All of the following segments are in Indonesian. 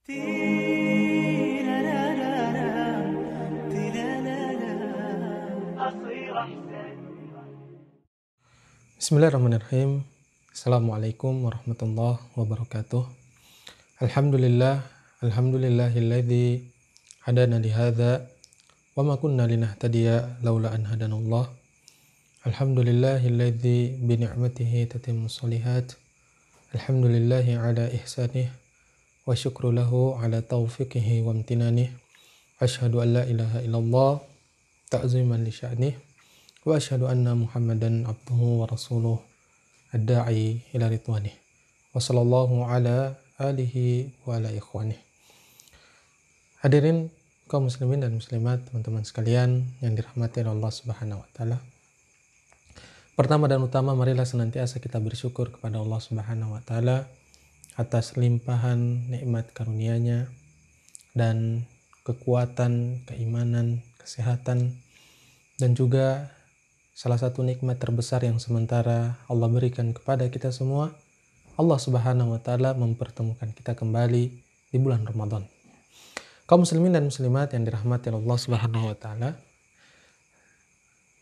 Bismillahirrahmanirrahim. Assalamualaikum warahmatullahi wabarakatuh. Alhamdulillahilladzi hadana lihadza wa ma kunna linahtadiya laula an hadanallah. Alhamdulillahilladzi bi ni'matihi tatimmus shalihat. Alhamdulillahi ala ihsanih wa syukru lahu ala taufiqihi wa amtinanih. Asyhadu an la ilaha illallah ta'ziman li sya'nih wa asyhadu anna Muhammadan abduhu wa rasuluh ad-da'i ila ridwanih. Wa sallallahu ala alihi wa ala ikhwanih. Hadirin kaum muslimin dan muslimat, teman-teman sekalian yang dirahmati oleh Allah Subhanahu wa taala. Pertama dan utama, marilah senantiasa kita bersyukur kepada Allah Subhanahu wa taala atas limpahan nikmat karunia-Nya dan kekuatan, keimanan, kesehatan, dan juga salah satu nikmat terbesar yang sementara Allah berikan kepada kita semua, Allah Subhanahu wa taala mempertemukan kita kembali di bulan Ramadan. Kaum muslimin dan muslimat yang dirahmati Allah Subhanahu wa taala,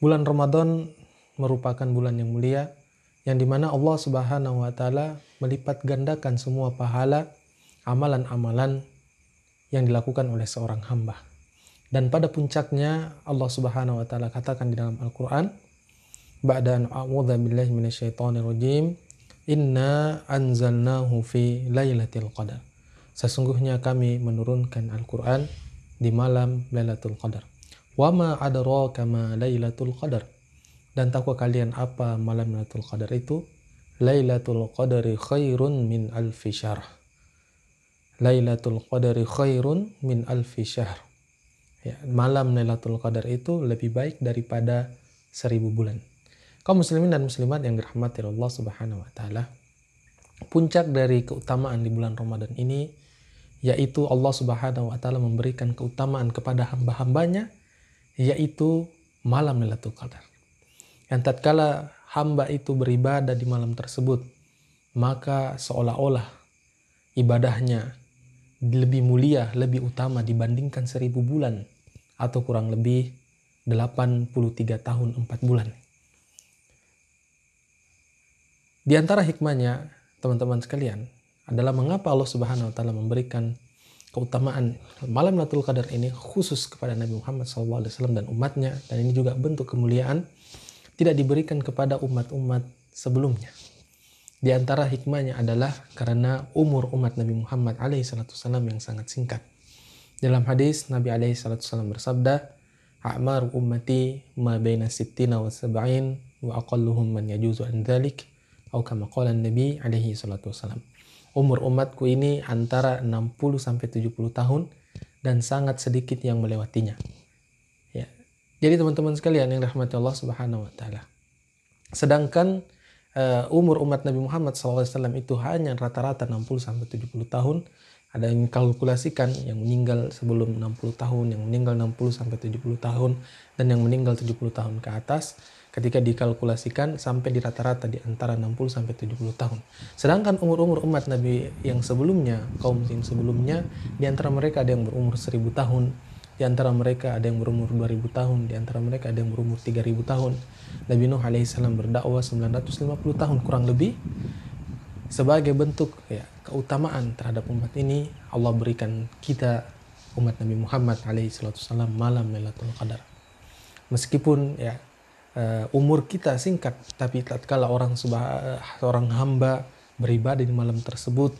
bulan Ramadan merupakan bulan yang mulia yang dimana Allah Subhanahu wa taala melipat gandakan semua pahala amalan-amalan yang dilakukan oleh seorang hamba. Dan pada puncaknya Allah Subhanahu wa taala katakan di dalam Al-Qur'an, ba'da an a'udzu billahi minasyaitonir rajim, inna anzalnahu fi lailatul qadar. Sesungguhnya kami menurunkan Al-Qur'an di malam Lailatul Qadar. Wa ma adraka ma Lailatul Qadar. Dan tahukah kalian apa malam Lailatul Qadar itu? Lailatul Qadari khairun min alfi syahr. Lailatul Qadari khairun min alfi syahr. Ya, malam Lailatul Qadar itu lebih baik daripada 1000 bulan. Kaum muslimin dan muslimat yang dirahmati Allah Subhanahu wa taala, puncak dari keutamaan di bulan Ramadan ini yaitu Allah Subhanahu wa taala memberikan keutamaan kepada hamba-hambanya, yaitu malam Lailatul Qadar. Yang tatkala hamba itu beribadah di malam tersebut, maka seolah-olah ibadahnya lebih mulia, lebih utama dibandingkan 1000 bulan atau kurang lebih 83 tahun 4 bulan. Di antara hikmahnya, teman-teman sekalian, adalah mengapa Allah Subhanahu wa taala memberikan keutamaan malam Lailatul Qadar ini khusus kepada Nabi Muhammad SAW dan umatnya, dan ini juga bentuk kemuliaan tidak diberikan kepada umat-umat sebelumnya. Di antara hikmahnya adalah karena umur umat Nabi Muhammad SAW yang sangat singkat. Dalam hadis Nabi SAW bersabda, "A'mar ummati ma baina sittina wa sab'in wa aqalluhum man yajuzu an dzalik." Atau kama qala Nabi SAW. Umur umatku ini antara 60 sampai 70 tahun dan sangat sedikit yang melewatinya. Ya. Jadi teman-teman sekalian yang dirahmati Allah Subhanahu wa taala. Sedangkan umur umat Nabi Muhammad SAW itu hanya rata-rata 60 sampai 70 tahun. Ada yang kalkulasikan yang meninggal sebelum 60 tahun, yang meninggal 60 sampai 70 tahun, dan yang meninggal 70 tahun ke atas. Ketika dikalkulasikan sampai di rata-rata di antara 60 sampai 70 tahun. Sedangkan umur-umur umat Nabi yang sebelumnya, kaum muslim sebelumnya, di antara mereka ada yang berumur 1000 tahun, di antara mereka ada yang berumur 2000 tahun, di antara mereka ada yang berumur 3000 tahun. Nabi Nuh alaihissalam berdakwah 950 tahun kurang lebih. Sebagai bentuk keutamaan terhadap umat ini, Allah berikan kita umat Nabi Muhammad alaihissalam malam Lailatul Qadar. Meskipun umur kita singkat, tapi tatkala seorang hamba beribadah di malam tersebut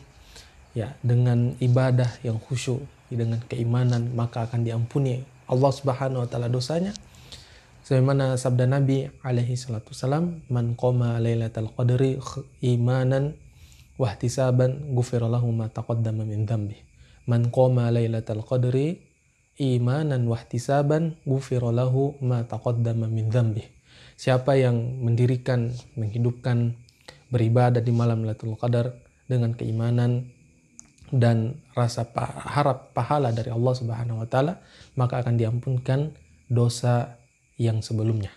dengan ibadah yang khusyuk, dengan keimanan, maka akan diampuni Allah Subhanahu wa taala dosanya. Sebagaimana sabda Nabi alaihi salatu wasalam, "Man qama lailatal qadri imanan wa ihtisaban ghufira lahu ma taqaddama min dzambi." Man qama lailatal qadri imanan wa ihtisaban ghufira lahu ma taqaddama min dzambi. Siapa yang mendirikan, menghidupkan, beribadah di malam Lailatul Qadar dengan keimanan dan rasa harap pahala dari Allah Subhanahu wa taala, maka akan diampunkan dosa yang sebelumnya.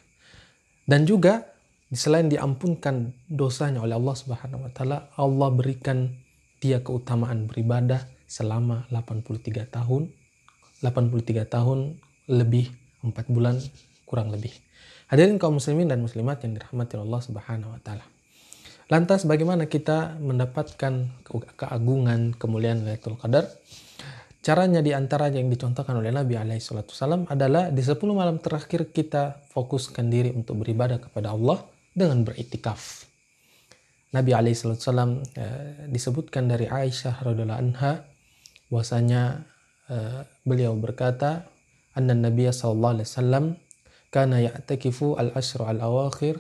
Dan juga selain diampunkan dosanya oleh Allah Subhanahu wa taala, Allah berikan dia keutamaan beribadah selama 83 tahun, 83 tahun lebih 4 bulan kurang lebih. Hadirin kaum muslimin dan muslimat yang dirahmati Allah Subhanahu wa taala. Lantas bagaimana kita mendapatkan keagungan kemuliaan Lailatul Qadar? Caranya diantaranya yang dicontohkan oleh Nabi SAW adalah di 10 malam terakhir kita fokuskan diri untuk beribadah kepada Allah dengan beriktikaf. Nabi SAW disebutkan dari Aisyah radhiyallahu anha bahwasanya beliau berkata, anna Nabiya sallallahu alaihi wasallam kana ya'takifu al-ashr al-awakhir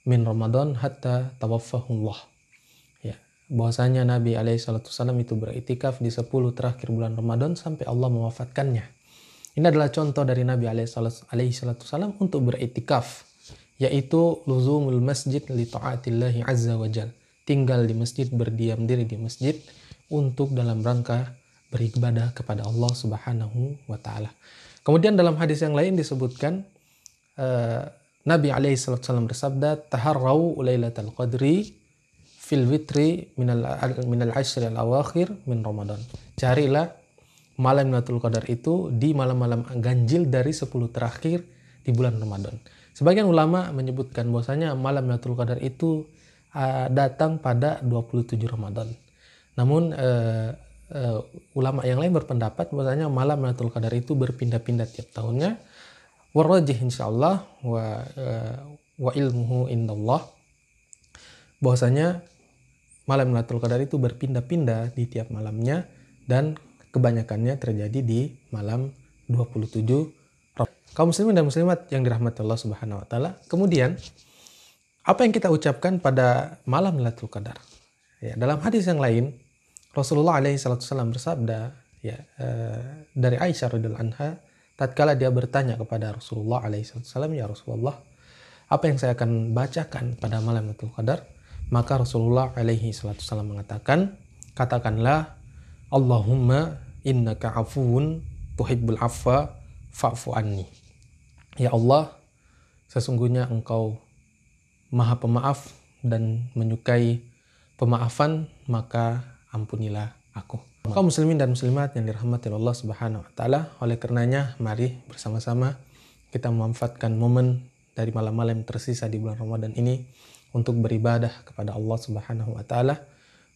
min Ramadan hatta tawaffahullah. Ya, bahwasanya Nabi SAW itu beriktikaf di 10 terakhir bulan Ramadan sampai Allah mewafatkannya. Ini adalah contoh dari Nabi SAW untuk beriktikaf, yaitu luzumul masjid li ta'atillahi azza wa jal. Tinggal di masjid, berdiam diri di masjid untuk dalam rangka beribadah kepada Allah Subhanahu wa taala. Kemudian dalam hadis yang lain disebutkan Nabi SAW bersabda, taharrau lailatul qadri fil witri minal ashr al-awakhir min Ramadan. Carilah malam Lailatul Qadar itu di malam-malam ganjil dari 10 terakhir di bulan Ramadan. Sebagian ulama menyebutkan bahwasanya malam Lailatul Qadar itu datang pada 27 Ramadan. Namun ulama yang lain berpendapat bahwasanya malam Lailatul Qadar itu berpindah-pindah tiap tahunnya. Warrajih insyaallah wa ilmuhu indallah, bahwasanya malam Lailatul Qadar itu berpindah-pindah di tiap malamnya dan kebanyakannya terjadi di malam 27 Ramadan. Kaum muslimin dan muslimat yang dirahmati Allah Subhanahu wa taala. Kemudian apa yang kita ucapkan pada malam Lailatul Qadar? Ya, dalam hadis yang lain Rasulullah SAW bersabda, ya, dari Aisyah radhiyallahu anha, tatkala dia bertanya kepada Rasulullah SAW, ya Rasulullah, apa yang saya akan bacakan pada malam Lailatul Qadar? Maka Rasulullah SAW mengatakan, katakanlah, Allahumma innaka afuun tuhibbul afwa fa'fu anni. Ya Allah, sesungguhnya engkau maha pemaaf dan menyukai pemaafan, maka ampunilah aku. Kaum muslimin dan muslimat yang dirahmati Allah Subhanahu wa taala, oleh karenanya mari bersama-sama kita memanfaatkan momen dari malam-malam tersisa di bulan Ramadan ini untuk beribadah kepada Allah Subhanahu wa taala,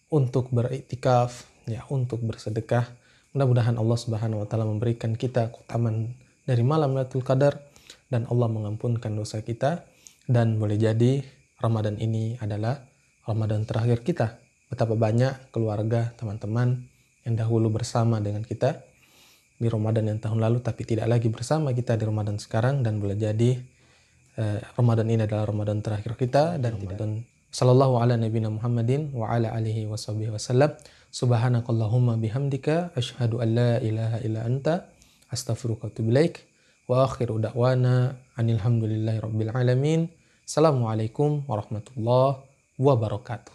untuk beriktikaf, ya, untuk bersedekah. Mudah-mudahan Allah Subhanahu wa taala memberikan kita keutamaan dari malam Lailatul Qadar dan Allah mengampunkan dosa kita, dan boleh jadi Ramadan ini adalah Ramadan terakhir kita. Betapa banyak keluarga, teman-teman yang dahulu bersama dengan kita di Ramadan yang tahun lalu tapi tidak lagi bersama kita di Ramadan sekarang, dan boleh jadi Ramadan ini adalah Ramadan terakhir kita dan Ramadan. Sallallahu ala nabiyina Muhammadin wa ala alihi washabihi wasallam. Subhanakallahumma bihamdika asyhadu an la ilaha illa anta astaghfiruka wa atubu ilaik. Wa akhiru da'wana anil hamdulillahi rabbil alamin. Assalamualaikum warahmatullahi wabarakatuh.